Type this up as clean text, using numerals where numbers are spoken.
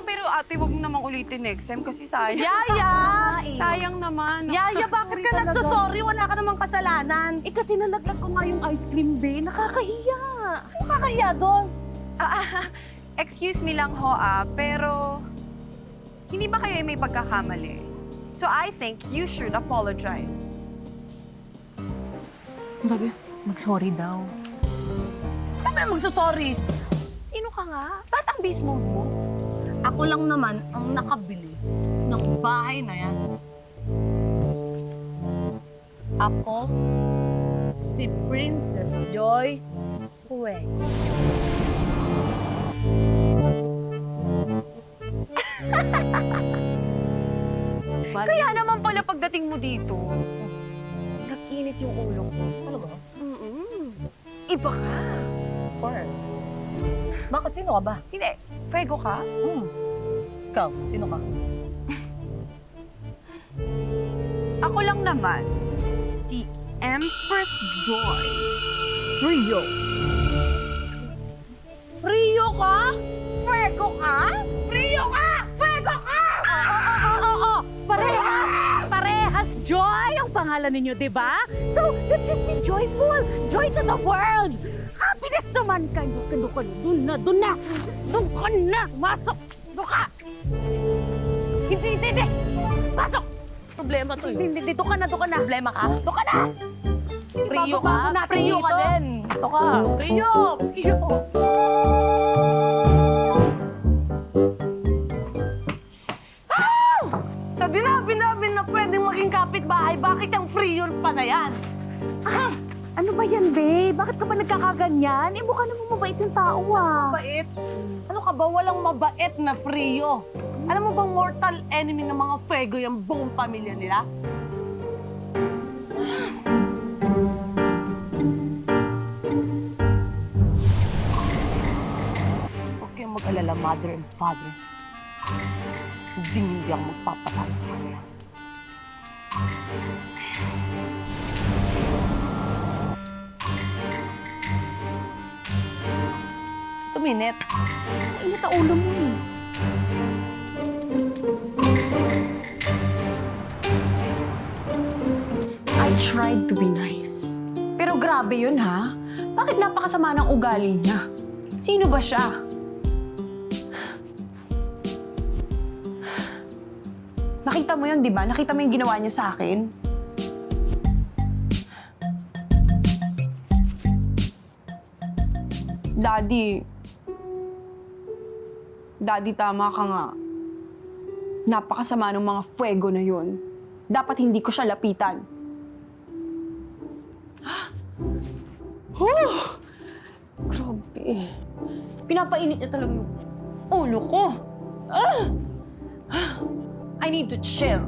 lang, pero ate, wag mo namang ulitin next time kasi sayang. Yaya! Sayang naman. Yaya, bakit ka nagsasorry? Wala ka namang kasalanan. Eh kasi nalaglag ko nga yung ice cream, be. Nakakahiya. Ano kakahiya doon? Excuse me lang ho, pero hindi ba kayo may pagkakamali? So I think you should apologize. Sabi, mag-sorry daw. Sabi magsasorry. Sino ka nga? Ba't ang beast mode mo? Ako lang naman ang nakabili ng bahay na yan. Ako, si Princess Joy Huweng. Kaya naman pala pagdating mo dito, nag-init yung ulo ko. Talaga? Iba ka. Of course. Bakit? Sino ka ba? Hindi, fuego ka? Ikaw, sino ka? Ako lang naman, si Empress Joy. Rio. Rio ka? Fuego ka? Rio ka! Fuego ka! Oo. Parehas Joy ang pangalan ninyo, di ba? So, let's just be joyful. Joy to the world. Happiness naman kayo. Doon na. Doon ka na. Masok. Doon ka. Hindi. Pasok. Problema to yun. Hindi. Doon ka na. Problema ka? Doon ka na. Rio ka? Ibabago natin Rio ka dito. din. Ito ka. Rio! Sa dinabi-nabi na pwedeng maging kapitbahay, bakit ang Rio pa na yan? Ay, ano ba yan, babe? Bakit ka ba nagkakaganyan? Eh, mukha namang mabait yung tao, ah. Mabait? Ano ka ba? Walang mabait na Frio. Alam mo bang mortal enemy ng mga Fuego yung buong pamilya nila? Huwag kayong mag-alala, mother and father. Hindi ako magpapatalo sa kanila. Tuminit. Init ang ulo mo, eh. I tried to be nice. Pero grabe yun, ha? Bakit napakasama ng ugali niya? Sino ba siya? Nakita mo yun, di ba? Nakita mo yung ginawa niya sa akin? Daddy, tama ka nga. Napakasama ng mga fuego na yun. Dapat hindi ko siya lapitan. Grabe. Pinapainit niya talaga yung ulo ko. I need to chill.